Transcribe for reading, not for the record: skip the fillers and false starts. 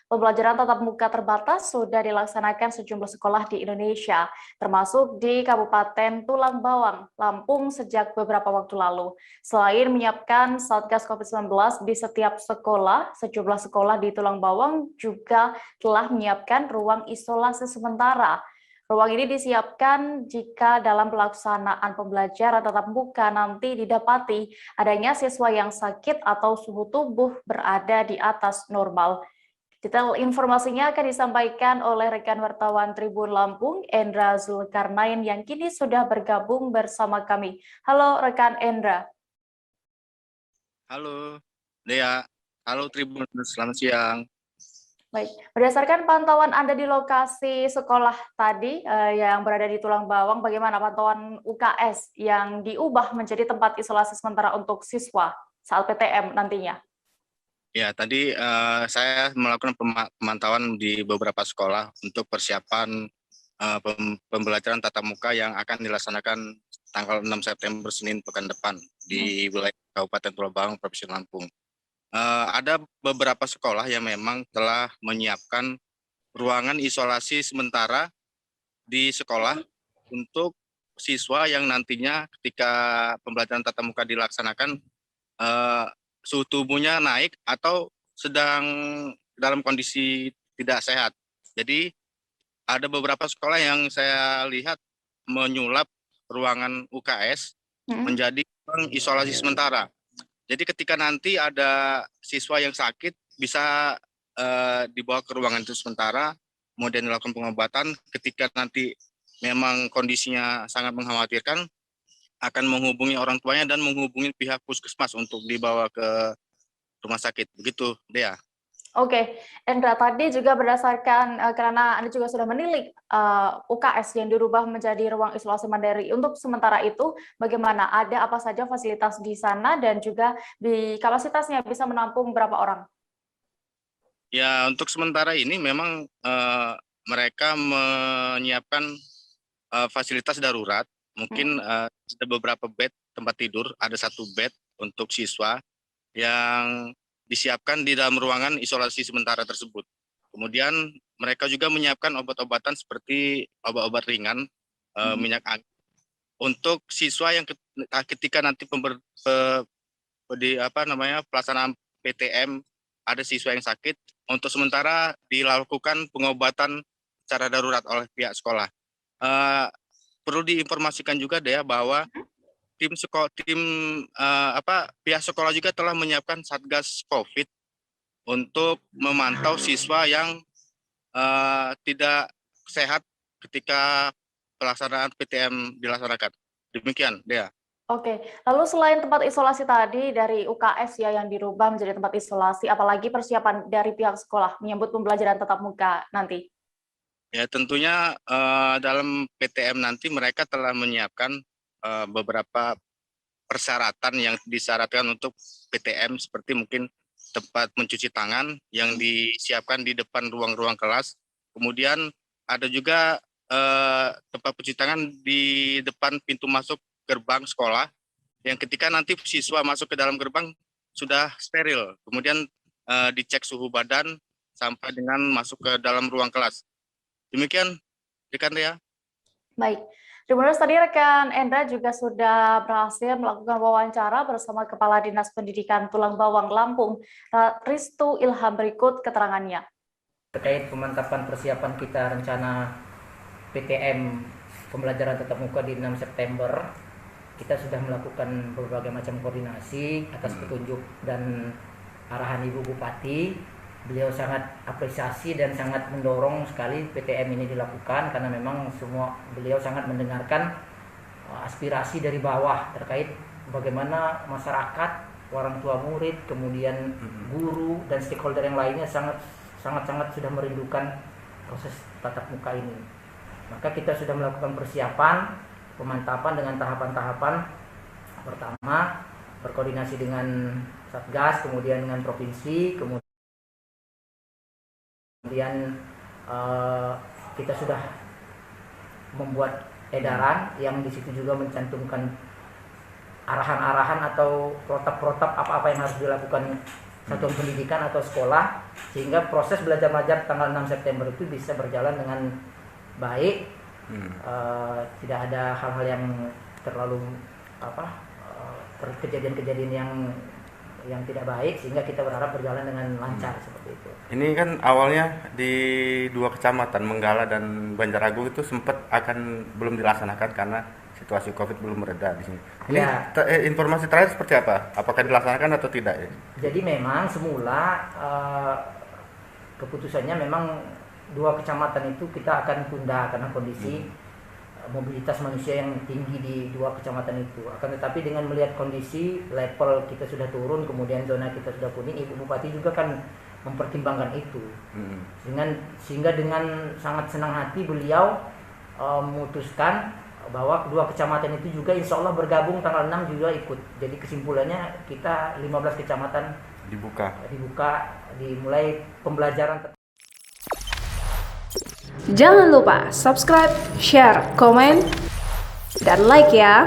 Pembelajaran tatap muka terbatas sudah dilaksanakan sejumlah sekolah di Indonesia, termasuk di Kabupaten Tulang Bawang, Lampung sejak beberapa waktu lalu. Selain menyiapkan Satgas COVID-19 di setiap sekolah, sejumlah sekolah di Tulang Bawang juga telah menyiapkan ruang isolasi sementara. Ruang ini disiapkan jika dalam pelaksanaan pembelajaran tatap muka nanti didapati adanya siswa yang sakit atau suhu tubuh berada di atas normal. Detail informasinya akan disampaikan oleh rekan wartawan Tribun Lampung, Endra Zulkarnain, yang kini sudah bergabung bersama kami. Halo rekan Endra. Halo, Dea. Halo Tribun, selamat siang. Baik, berdasarkan pantauan Anda di lokasi sekolah tadi yang berada di Tulang Bawang, bagaimana pantauan UKS yang diubah menjadi tempat isolasi sementara untuk siswa saat PTM nantinya? Ya, tadi saya melakukan pemantauan di beberapa sekolah untuk persiapan pembelajaran tatap muka yang akan dilaksanakan tanggal 6 September Senin pekan depan di wilayah Kabupaten Tulang Bawang, Provinsi Lampung. Ada beberapa sekolah yang memang telah menyiapkan ruangan isolasi sementara di sekolah untuk siswa yang nantinya ketika pembelajaran tatap muka dilaksanakan suhu tubuhnya naik atau sedang dalam kondisi tidak sehat. Jadi ada beberapa sekolah yang saya lihat menyulap ruangan UKS menjadi ruang isolasi sementara. Jadi ketika nanti ada siswa yang sakit bisa dibawa ke ruangan itu sementara, kemudian dilakukan pengobatan. Ketika nanti memang kondisinya sangat mengkhawatirkan, akan menghubungi orang tuanya dan menghubungi pihak puskesmas untuk dibawa ke rumah sakit. Begitu, Dea. Oke, Endra, tadi juga berdasarkan karena Anda juga sudah menilik UKS yang dirubah menjadi ruang isolasi mandiri. Untuk sementara itu, bagaimana? Ada apa saja fasilitas di sana dan juga di kapasitasnya bisa menampung berapa orang? Ya, untuk sementara ini memang mereka menyiapkan fasilitas darurat. Mungkin ada beberapa bed tempat tidur, ada satu bed untuk siswa yang disiapkan di dalam ruangan isolasi sementara tersebut. Kemudian mereka juga menyiapkan obat-obatan seperti obat-obat ringan, minyak angin, untuk siswa yang ketika nanti pelaksanaan PTM ada siswa yang sakit, untuk sementara dilakukan pengobatan secara darurat oleh pihak sekolah. Perlu diinformasikan juga Dea bahwa pihak sekolah juga telah menyiapkan Satgas COVID untuk memantau siswa yang tidak sehat ketika pelaksanaan PTM dilaksanakan. Demikian, Dea. Oke, lalu selain tempat isolasi tadi dari UKS ya yang dirubah menjadi tempat isolasi, apalagi persiapan dari pihak sekolah menyambut pembelajaran tatap muka nanti? Ya, tentunya dalam PTM nanti mereka telah menyiapkan beberapa persyaratan yang disyaratkan untuk PTM, seperti mungkin tempat mencuci tangan yang disiapkan di depan ruang-ruang kelas. Kemudian ada juga tempat pencuci tangan di depan pintu masuk gerbang sekolah, yang ketika nanti siswa masuk ke dalam gerbang sudah steril. Kemudian dicek suhu badan sampai dengan masuk ke dalam ruang kelas. Demikian, rekan Dea. Baik, terima kasih. Tadi rekan Endra juga sudah berhasil melakukan wawancara bersama Kepala Dinas Pendidikan Tulang Bawang Lampung, Ristu Ilham. Berikut keterangannya. Terkait pemantapan persiapan kita rencana PTM pembelajaran tatap muka di 6 September, kita sudah melakukan berbagai macam koordinasi atas petunjuk dan arahan Ibu Bupati. Beliau sangat apresiasi dan sangat mendorong sekali PTM ini dilakukan karena memang beliau sangat mendengarkan aspirasi dari bawah terkait bagaimana masyarakat, orang tua murid, kemudian guru dan stakeholder yang lainnya sangat sudah merindukan proses tatap muka ini. Maka kita sudah melakukan persiapan pemantapan dengan tahapan-tahapan. Pertama, berkoordinasi dengan Satgas, kemudian dengan provinsi, kemudian kita sudah membuat edaran yang di situ juga mencantumkan arahan-arahan atau protap-protap apa-apa yang harus dilakukan satuan pendidikan atau sekolah, sehingga proses belajar mengajar tanggal 6 September itu bisa berjalan dengan baik. Tidak ada hal-hal yang terlalu kejadian-kejadian yang tidak baik, sehingga kita berharap berjalan dengan lancar seperti itu. Ini kan awalnya di 2 kecamatan Menggala dan Banjaragung itu sempat belum dilaksanakan karena situasi COVID belum mereda di sini. Ini informasi terakhir seperti apa? Apakah dilaksanakan atau tidak ya? Jadi memang semula keputusannya memang 2 kecamatan itu kita akan tunda karena kondisi mobilitas manusia yang tinggi di 2 kecamatan itu. Akan tetapi dengan melihat kondisi level kita sudah turun, kemudian zona kita sudah kuning, Ibu Bupati juga kan mempertimbangkan itu. Sehingga dengan sangat senang hati beliau memutuskan bahwa kedua kecamatan itu juga insya Allah bergabung tanggal 6 juga ikut. Jadi kesimpulannya kita 15 kecamatan dibuka dimulai pembelajaran. Jangan lupa subscribe, share, komen, dan like ya.